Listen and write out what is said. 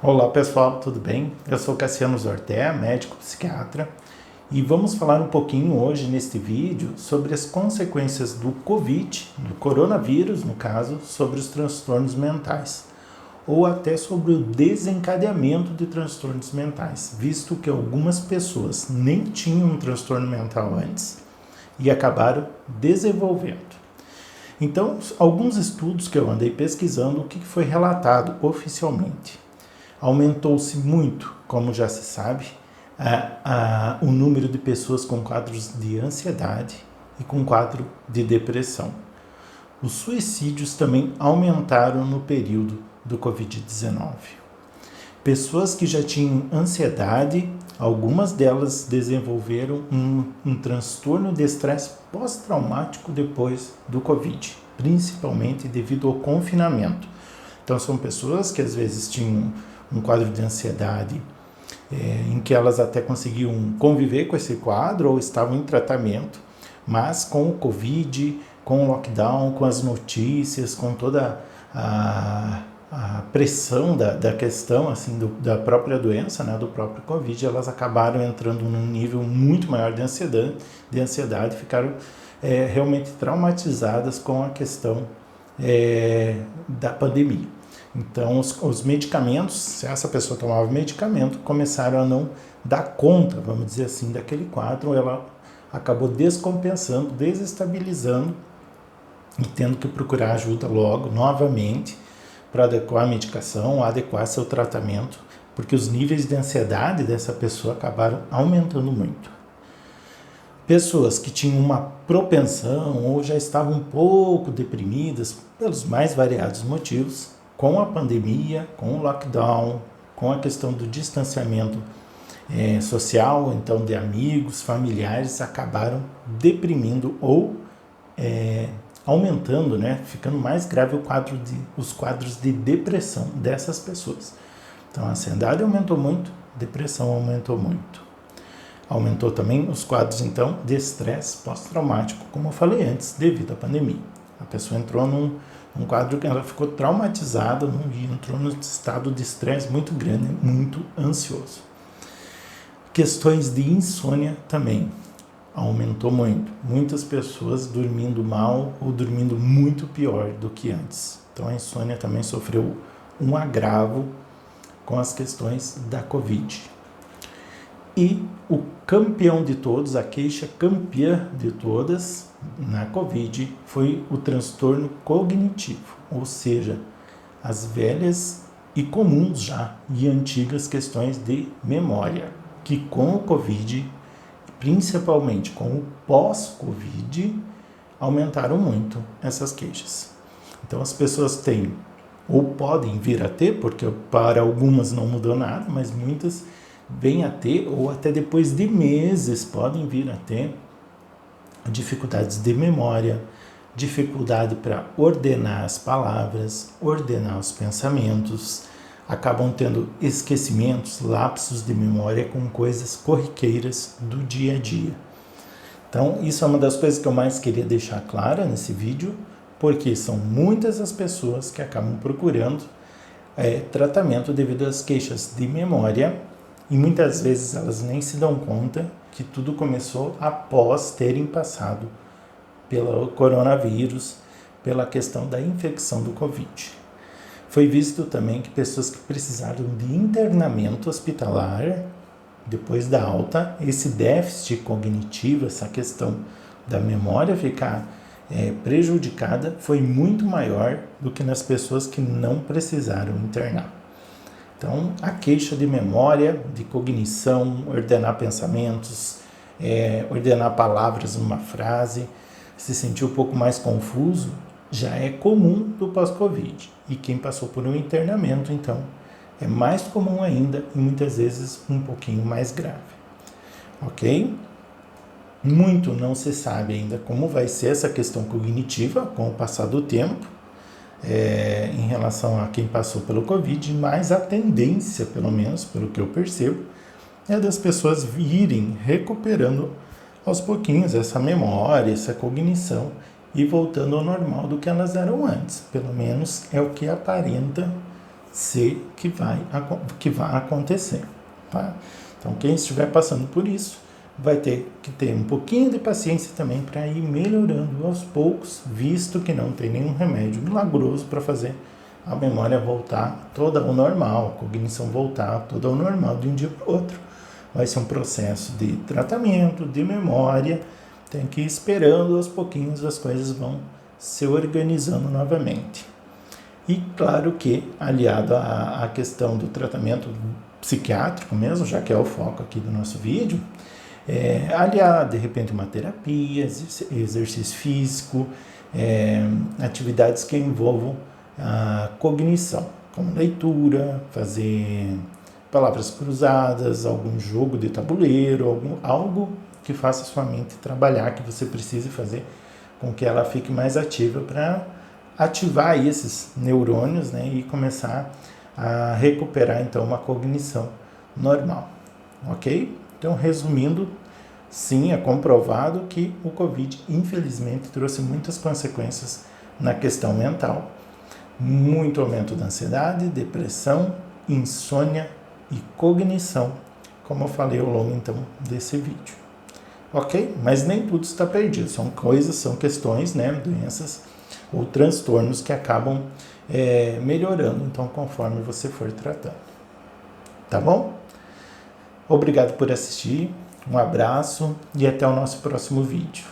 Olá pessoal, tudo bem? Eu sou Cassiano Zortea, médico psiquiatra, e vamos falar um pouquinho hoje neste vídeo sobre as consequências do Covid, do coronavírus no caso, sobre os transtornos mentais, ou até sobre o desencadeamento de transtornos mentais, visto que algumas pessoas nem tinham um transtorno mental antes e acabaram desenvolvendo. Então, alguns estudos que eu andei pesquisando, o que foi relatado oficialmente? Aumentou-se muito, como já se sabe, o número de pessoas com quadros de ansiedade e com quadro de depressão. Os suicídios também aumentaram no período do Covid-19. Pessoas que já tinham ansiedade, algumas delas desenvolveram um transtorno de estresse pós-traumático depois do Covid, principalmente devido ao confinamento. Então, são pessoas que às vezes tinham um quadro de ansiedade em que elas até conseguiam conviver com esse quadro ou estavam em tratamento, mas com o Covid, com o lockdown, com as notícias, com toda a pressão da questão assim, da própria doença, né, do próprio Covid, elas acabaram entrando num nível muito maior de ansiedade, ficaram realmente traumatizadas com a questão da pandemia. Então, os medicamentos, se essa pessoa tomava medicamento, começaram a não dar conta, vamos dizer assim, daquele quadro, ela acabou descompensando, desestabilizando e tendo que procurar ajuda logo, novamente, para adequar a medicação, adequar seu tratamento, porque os níveis de ansiedade dessa pessoa acabaram aumentando muito. Pessoas que tinham uma propensão ou já estavam um pouco deprimidas, pelos mais variados motivos, com a pandemia, com o lockdown, com a questão do distanciamento social, então de amigos, familiares, acabaram deprimindo ou aumentando, né, ficando mais grave os quadros de depressão dessas pessoas. Então a ansiedade aumentou muito, a depressão aumentou muito. Aumentou também os quadros, então, de estresse pós-traumático, como eu falei antes, devido à pandemia. A pessoa entrou num quadro que ela ficou traumatizada e entrou num estado de estresse muito grande, muito ansioso. Questões de insônia também aumentou muito. Muitas pessoas dormindo mal ou dormindo muito pior do que antes. Então a insônia também sofreu um agravo com as questões da Covid. E o campeão de todos, a queixa campeã de todas na Covid foi o transtorno cognitivo, ou seja, as velhas e comuns já e antigas questões de memória, que com o Covid, principalmente com o pós-Covid, aumentaram muito essas queixas. Então as pessoas têm, ou podem vir a ter, porque para algumas não mudou nada, mas muitas vêm a ter, ou até depois de meses podem vir a ter dificuldades de memória, dificuldade para ordenar as palavras, ordenar os pensamentos, acabam tendo esquecimentos, lapsos de memória com coisas corriqueiras do dia a dia. Então, isso é uma das coisas que eu mais queria deixar clara nesse vídeo, porque são muitas as pessoas que acabam procurando tratamento devido às queixas de memória e muitas vezes elas nem se dão conta que tudo começou após terem passado pelo coronavírus, pela questão da infecção do Covid. Foi visto também que pessoas que precisaram de internamento hospitalar, depois da alta, esse déficit cognitivo, essa questão da memória ficar prejudicada, foi muito maior do que nas pessoas que não precisaram internar. Então, a queixa de memória, de cognição, ordenar pensamentos, ordenar palavras numa frase, se sentir um pouco mais confuso, já é comum do pós-Covid. E quem passou por um internamento, então, é mais comum ainda e muitas vezes um pouquinho mais grave. Ok? Muito não se sabe ainda como vai ser essa questão cognitiva com o passar do tempo, em relação a quem passou pelo Covid, mas a tendência, pelo menos, pelo que eu percebo, é das pessoas irem recuperando aos pouquinhos essa memória, essa cognição e voltando ao normal do que elas eram antes. Pelo menos é o que aparenta ser que vai acontecer, tá? Então, quem estiver passando por isso, vai ter que ter um pouquinho de paciência também para ir melhorando aos poucos, visto que não tem nenhum remédio milagroso para fazer a memória voltar toda ao normal, a cognição voltar toda ao normal de um dia para o outro. Vai ser um processo de tratamento, de memória, tem que ir esperando aos pouquinhos, as coisas vão se organizando novamente. E claro que, aliado à questão do tratamento psiquiátrico mesmo, já que é o foco aqui do nosso vídeo, aliar de repente uma terapia, exercício físico, atividades que envolvam a cognição, como leitura, fazer palavras cruzadas, algum jogo de tabuleiro, algo que faça sua mente trabalhar, que você precise fazer com que ela fique mais ativa para ativar esses neurônios, né, e começar a recuperar então uma cognição normal, ok? Então, resumindo, sim, é comprovado que o Covid, infelizmente, trouxe muitas consequências na questão mental. Muito aumento da ansiedade, depressão, insônia e cognição, como eu falei ao longo, então, desse vídeo. Ok? Mas nem tudo está perdido. São questões, né, doenças ou transtornos que acabam melhorando, então, conforme você for tratando. Tá bom? Obrigado por assistir, um abraço e até o nosso próximo vídeo.